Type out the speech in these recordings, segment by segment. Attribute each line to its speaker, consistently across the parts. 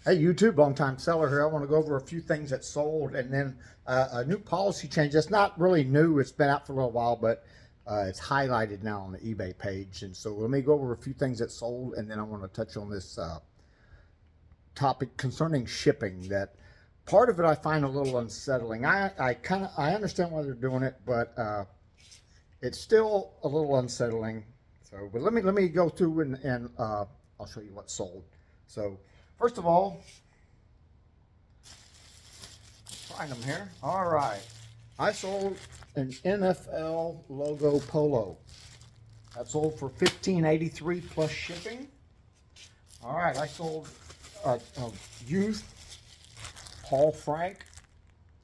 Speaker 1: Hey YouTube, long time seller here. I want to go over a few things that sold and then a new policy change. That's not really new. It's been out for a little while, but it's highlighted now on the eBay page. And so let me go over a few things that sold, and then I want to touch on this topic concerning shipping. That part of it I find a little unsettling. I understand why they're doing it, but it's still a little unsettling. So, but let me go through and I'll show you what sold. So, first of all, find them here. All right, I sold an NFL logo polo. That sold for $15.83 plus shipping. All right, I sold a used Paul Frank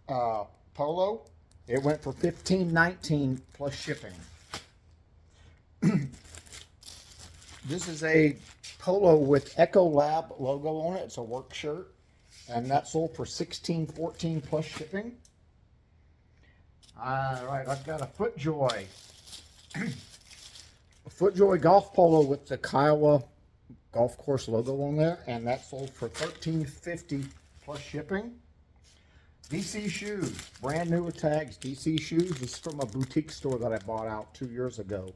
Speaker 1: polo. It went for $15.19 plus shipping. This is a polo with Echo Lab logo on it. It's a work shirt, and that sold for $16.14 plus shipping. All right, I've got a FootJoy, a FootJoy golf polo with the Kiowa golf course logo on there, and that sold for $13.50 plus shipping. DC Shoes, brand new with tags. DC Shoes. This is from a boutique store that I bought out 2 years ago.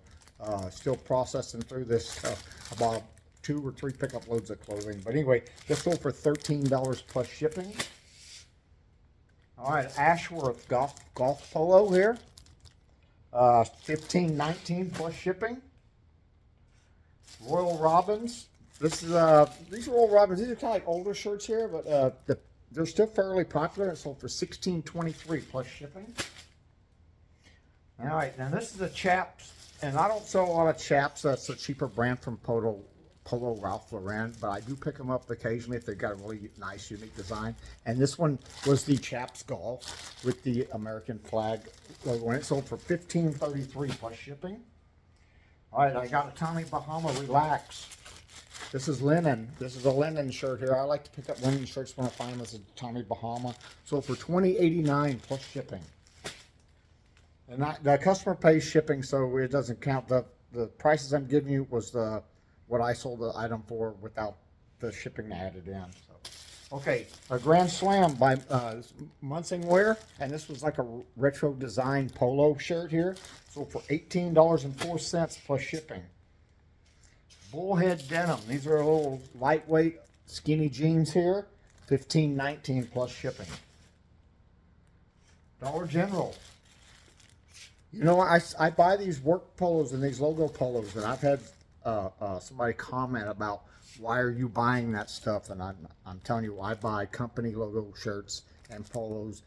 Speaker 1: Still processing through this stuff. I bought 2 or 3 pickup loads of clothing. But anyway, this sold for $13 plus shipping. All right, Ashworth golf polo here. $15.19 plus shipping. Royal Robins. This is these Royal Robins. These are kind of like older shirts here, but they're still fairly popular. It sold for $16.23 plus shipping. All right, now this is a Chaps, and I don't sell a lot of Chaps. That's a cheaper brand from Polo Ralph Lauren, but I do pick them up occasionally if they've got a really nice, unique design. And this one was the Chaps Golf with the American flag logo, and it sold for $15.33 plus shipping. All right, I got a Tommy Bahama Relax. This is linen. This is a linen shirt here. I like to pick up linen shirts when I find them. As a Tommy Bahama. Sold for $20.89 plus shipping. And the customer pays shipping, so it doesn't count. The prices I'm giving you was what I sold the item for without the shipping added in. So, okay, a Grand Slam by Munsingwear, and this was like a retro design polo shirt here. Sold for $18.04 plus shipping. Bullhead denim. These are a little lightweight skinny jeans here. $15.19 plus shipping. Dollar General. You know, I buy these work polos and these logo polos, and I've had somebody comment about, why are you buying that stuff? And I'm telling you, I buy company logo shirts and polos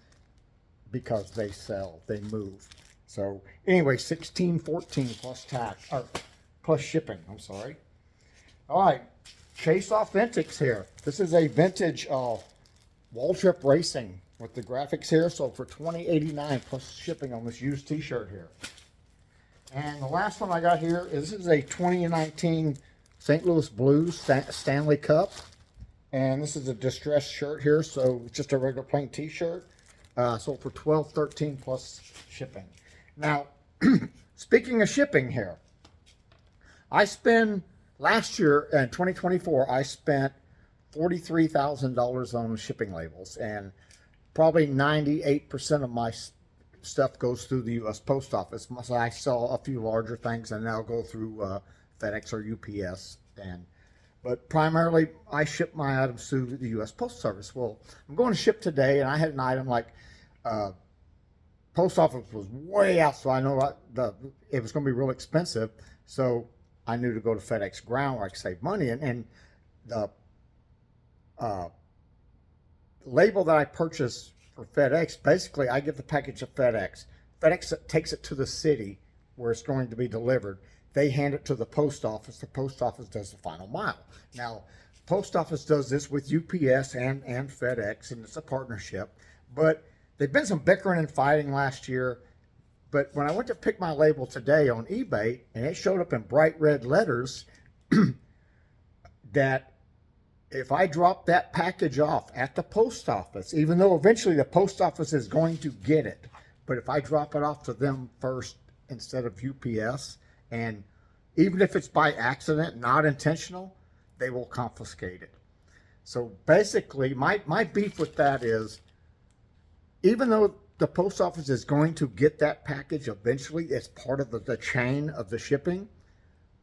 Speaker 1: because they sell, they move. So anyway, $16.14 plus tax, or plus shipping. I'm sorry. All right, Chase Authentics here. This is a vintage Waltrip Racing with the graphics here. So for $20.89 plus shipping on this used t-shirt here. And the last one I got here is, this is a 2019 St. Louis Blues Stanley Cup. And this is a distressed shirt here, so it's just a regular plain t-shirt. Sold for $12.13 plus shipping. Now, speaking of shipping here, last year, in 2024, I spent $43,000 on shipping labels, and probably 98% of my stuff goes through the U.S. Post Office. So I sell a few larger things, and they'll go through FedEx or UPS. But primarily, I ship my items through the U.S. Post Service. Well, I'm going to ship today, and I had an item like Post Office was way out, so I know it was going to be real expensive. So I knew to go to FedEx Ground where I could save money. And the label that I purchased for FedEx, basically I give the package to FedEx. FedEx takes it to the city where it's going to be delivered. They hand it to the post office. The post office does the final mile. Now, post office does this with UPS and FedEx, and it's a partnership. But there've been some bickering and fighting last year. But when I went to pick my label today on eBay, and it showed up in bright red letters that if I drop that package off at the post office, even though eventually the post office is going to get it, but if I drop it off to them first instead of UPS, and even if it's by accident, not intentional, they will confiscate it. So basically, my beef with that is, even though the post office is going to get that package eventually as part of the chain of the shipping,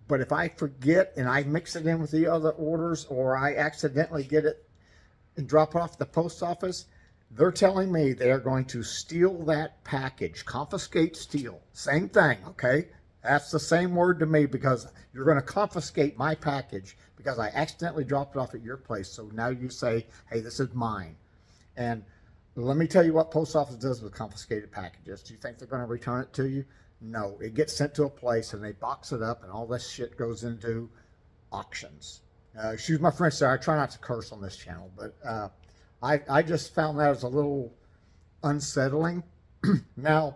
Speaker 1: but if I forget and I mix it in with the other orders, or I accidentally get it and drop it off at the post office, they're telling me they're going to steal that package. Confiscate, steal. Same thing, okay? That's the same word to me, because you're going to confiscate my package because I accidentally dropped it off at your place. So now you say, hey, this is mine. And let me tell you what post office does with confiscated packages. Do you think they're going to return it to you? No. It gets sent to a place and they box it up, and all this shit goes into auctions. Excuse my French there. I try not to curse on this channel, but I just found that as a little unsettling. Now,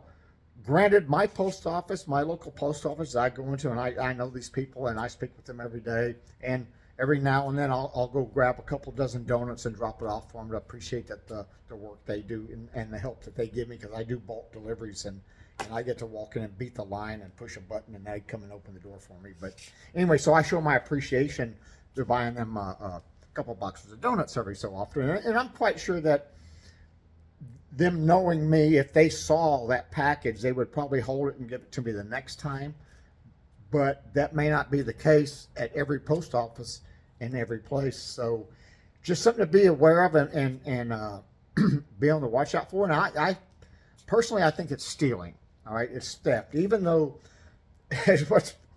Speaker 1: granted, my post office, my local post office I go into, and I know these people and I speak with them every day, and every now and then I'll go grab a couple dozen donuts and drop it off for them to appreciate that the work they do and the help that they give me, because I do bulk deliveries, and I get to walk in and beat the line and push a button and they come and open the door for me. But anyway, so I show my appreciation through buying them a couple boxes of donuts every so often, and I'm quite sure that them knowing me, if they saw that package, they would probably hold it and give it to me the next time. But that may not be the case at every post office in every place. So just something to be aware of and be on the watch out for. And I personally, I think it's stealing. All right, it's theft. Even though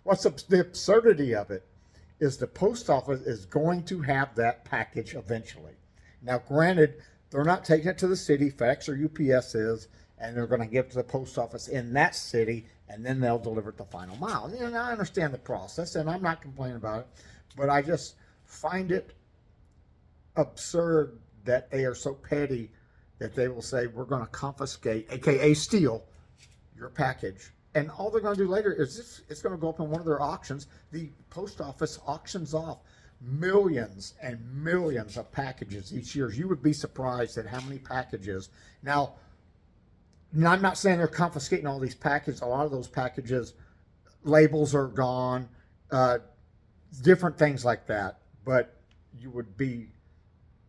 Speaker 1: what's the absurdity of it is the post office is going to have that package eventually. Now, granted, they're not taking it to the city, FedEx or UPS is, and they're going to give it to the post office in that city, and then they'll deliver it the final mile. And I understand the process, and I'm not complaining about it, but I just find it absurd that they are so petty that they will say, we're going to confiscate, aka steal, your package. And all they're going to do later is it's going to go up in one of their auctions. The post office auctions off millions and millions of packages each year. You would be surprised at how many packages. Now, I'm not saying they're confiscating all these packages. A lot of those packages, labels are gone, different things like that. But you would be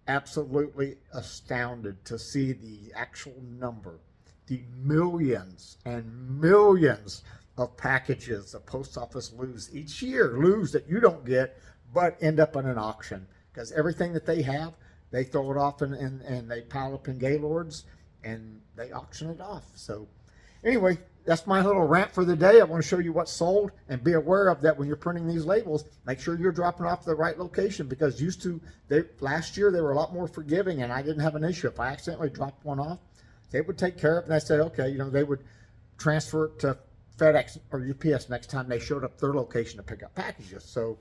Speaker 1: absolutely astounded to see the actual number, the millions and millions of packages the post office lose each year, that you don't get, but end up in an auction, because everything that they have, they throw it off and they pile up in Gaylords and they auction it off. So anyway, that's my little rant for the day. I want to show you what's sold, and be aware of that when you're printing these labels. Make sure you're dropping off the right location, because last year they were a lot more forgiving, and I didn't have an issue. If I accidentally dropped one off, they would take care of it, and they said, okay, they would transfer it to FedEx or UPS next time they showed up their location to pick up packages. So,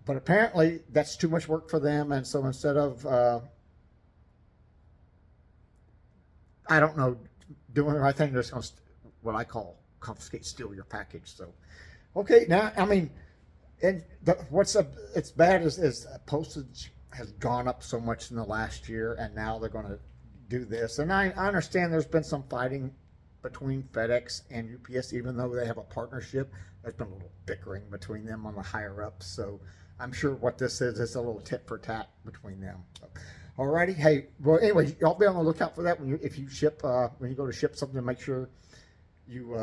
Speaker 1: but apparently that's too much work for them, and so instead of, I don't know, doing the right thing, they're just going to, what I call, confiscate, steal your package. So, okay, now, I mean, and it's bad is postage has gone up so much in the last year, and now they're going to do this. And I understand there's been some fighting between FedEx and UPS, even though they have a partnership. There's been a little bickering between them on the higher ups. So I'm sure what this is a little tit for tat between them. Alrighty, hey, well, anyway, y'all be on the lookout for that if you ship, when you go to ship something, make sure you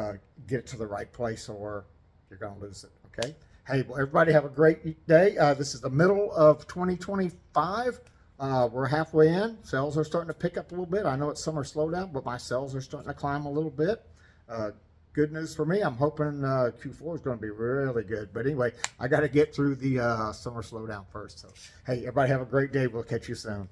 Speaker 1: get it to the right place, or you're going to lose it. Okay. Hey, well, everybody have a great day. This is the middle of 2025. We're halfway in. Sales are starting to pick up a little bit. I know it's summer slowdown, but my sales are starting to climb a little bit. Good news for me. I'm hoping Q4 is going to be really good. But anyway, I got to get through the summer slowdown first. So, hey, everybody have a great day. We'll catch you soon.